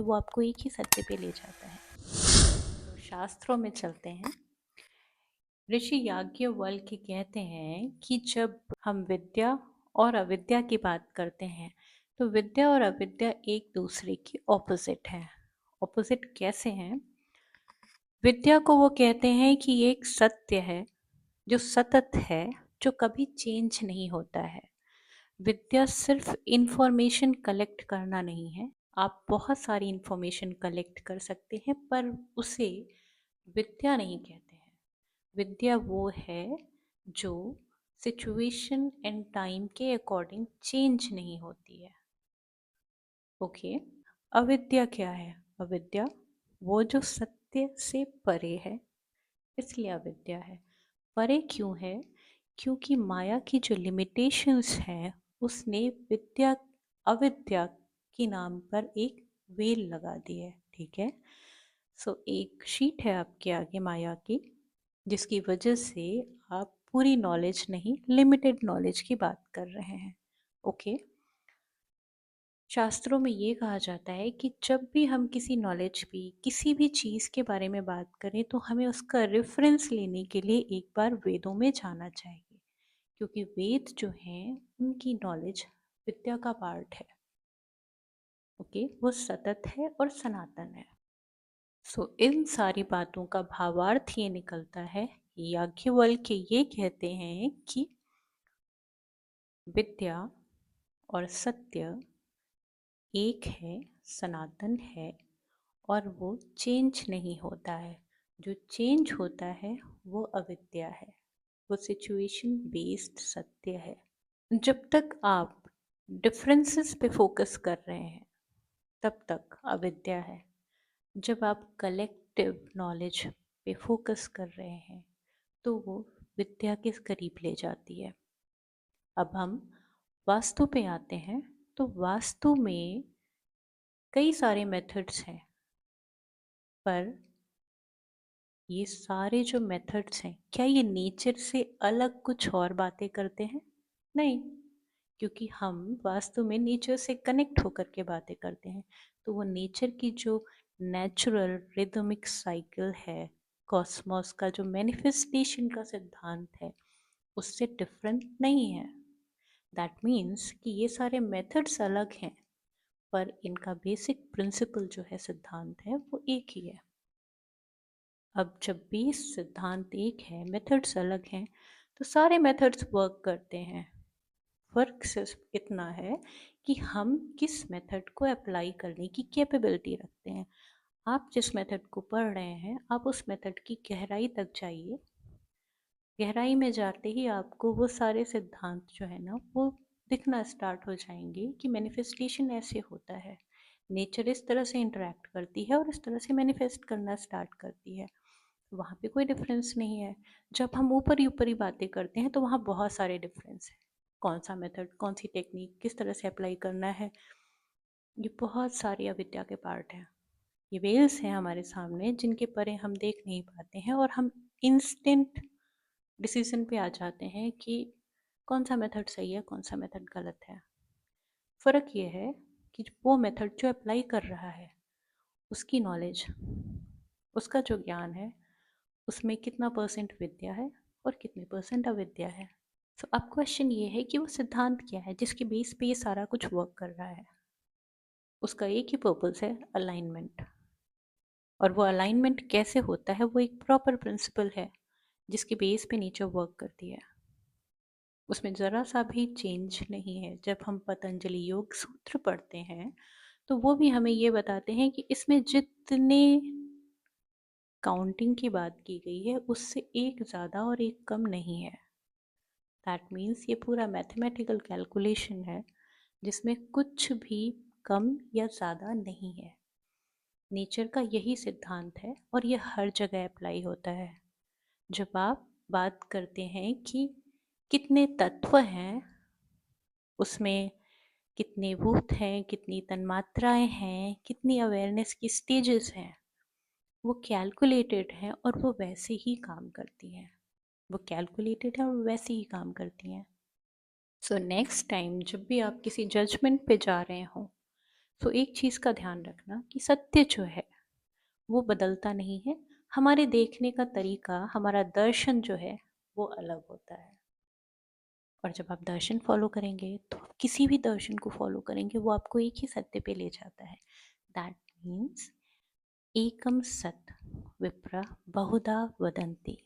वो आपको एक ही सत्य पे ले जाता है। तो शास्त्रों में चलते हैं। ऋषि याज्ञवल्क्य कहते हैं कि जब हम विद्या और अविद्या की बात करते हैं तो विद्या और अविद्या एक दूसरे की ऑपोजिट है। ऑपोजिट कैसे हैं? विद्या को वो कहते हैं कि ये एक सत्य है जो सतत है, जो कभी चेंज नहीं होता है। विद्या सिर्फ इंफॉर्मेशन कलेक्ट करना नहीं है। आप बहुत सारी इंफॉर्मेशन कलेक्ट कर सकते हैं पर उसे विद्या नहीं कहते हैं। विद्या वो है जो सिचुएशन एंड टाइम के अकॉर्डिंग चेंज नहीं होती है। ओके। अविद्या क्या है? अविद्या वो जो सत्य से परे है, इसलिए अविद्या है। परे क्यों है? क्योंकि माया की जो लिमिटेशंस हैं उसने विद्या अविद्या के नाम पर एक वेल लगा दी है। ठीक है। एक शीट है आपके आगे माया की, जिसकी वजह से आप पूरी नॉलेज नहीं, लिमिटेड नॉलेज की बात कर रहे हैं। ओके। शास्त्रों में ये कहा जाता है कि जब भी हम किसी नॉलेज भी किसी भी चीज़ के बारे में बात करें तो हमें उसका रेफरेंस लेने के लिए एक बार वेदों में जाना चाहिए, क्योंकि वेद जो हैं उनकी नॉलेज विद्या का पार्ट है। ओके। वो सतत है और सनातन है। इन सारी बातों का भावार्थ ये निकलता है, याज्ञवल्क्य ये कहते हैं कि विद्या और सत्य एक है, सनातन है और वो चेंज नहीं होता है। जो चेंज होता है वो अविद्या है, वो सिचुएशन बेस्ड सत्य है। जब तक आप डिफरेंसेस पे फोकस कर रहे हैं तब तक अविद्या है। जब आप कलेक्टिव नॉलेज पे फोकस कर रहे हैं तो वो विद्या के करीब ले जाती है। अब हम वास्तु पे आते हैं। तो वास्तु में कई सारे मेथड्स हैं, पर ये सारे जो मेथड्स हैं क्या ये नेचर से अलग कुछ और बातें करते हैं? नहीं, क्योंकि हम वास्तव में नेचर से कनेक्ट होकर के बातें करते हैं। तो वो नेचर की जो नेचुरल रिदमिक साइकिल है, कॉस्मोस का जो मैनिफेस्टेशन का सिद्धांत है, उससे डिफरेंट नहीं है। दैट मीन्स कि ये सारे मेथड्स अलग हैं पर इनका बेसिक प्रिंसिपल जो है, सिद्धांत है, वो एक ही है। अब जब भी सिद्धांत एक है, मेथड्स अलग हैं, तो सारे मेथड्स वर्क करते हैं। फ़र्क सिर्फ इतना है कि हम किस मेथड को अप्लाई करने की कैपेबिलिटी रखते हैं। आप जिस मेथड को पढ़ रहे हैं, आप उस मेथड की गहराई तक जाइए। गहराई में जाते ही आपको वो सारे सिद्धांत जो है ना, वो दिखना स्टार्ट हो जाएंगे कि मैनिफेस्टेशन ऐसे होता है, नेचर इस तरह से इंटरेक्ट करती है और इस तरह से मैनिफेस्ट करना स्टार्ट करती है। वहाँ पे कोई डिफरेंस नहीं है। जब हम ऊपर ही बातें करते हैं तो वहाँ बहुत सारे डिफरेंस हैं। कौन सा मेथड, कौन सी टेक्निक किस तरह से अप्लाई करना है, ये बहुत सारी अविद्या के पार्ट हैं। ये वेल्स हैं हमारे सामने जिनके परे हम देख नहीं पाते हैं और हम इंस्टेंट डिसीजन पे आ जाते हैं कि कौन सा मेथड सही है, कौन सा मेथड गलत है। फ़र्क ये है कि वो मेथड जो अप्लाई कर रहा है उसकी नॉलेज, उसका जो ज्ञान है, उसमें कितना परसेंट विद्या है और कितने परसेंट अविद्या है। अब क्वेश्चन ये है कि वो सिद्धांत क्या है जिसके बेस पे ये सारा कुछ वर्क कर रहा है। उसका एक ही पर्पस है, अलाइनमेंट। और वो अलाइनमेंट कैसे होता है, वो एक प्रॉपर प्रिंसिपल है जिसके बेस पे नेचर वर्क करती है। उसमें ज़रा सा भी चेंज नहीं है। जब हम पतंजलि योग सूत्र पढ़ते हैं तो वो भी हमें ये बताते हैं कि इसमें जितने काउंटिंग की बात की गई है उससे एक ज़्यादा और एक कम नहीं है। दैट मीन्स ये पूरा मैथमेटिकल कैलकुलेशन है जिसमें कुछ भी कम या ज़्यादा नहीं है। नेचर का यही सिद्धांत है और ये हर जगह अप्लाई होता है। जब आप बात करते हैं कि कितने तत्व हैं, उसमें कितने भूत हैं, कितनी तन्मात्राएं हैं, कितनी अवेयरनेस की स्टेजेस हैं, वो कैलकुलेटेड हैं और वो वैसे ही काम करती हैं। वो कैलकुलेटेड है और वैसे ही काम करती हैं। नेक्स्ट टाइम जब भी आप किसी जजमेंट पे जा रहे हो, तो एक चीज़ का ध्यान रखना कि सत्य जो है वो बदलता नहीं है। हमारे देखने का तरीका, हमारा दर्शन जो है वो अलग होता है। और जब आप दर्शन फॉलो करेंगे तो आप किसी भी दर्शन को फॉलो करेंगे वो आपको एक ही सत्य पे ले जाता है। दैट मीन्स एकम सत विप्र बहुधा वदंती।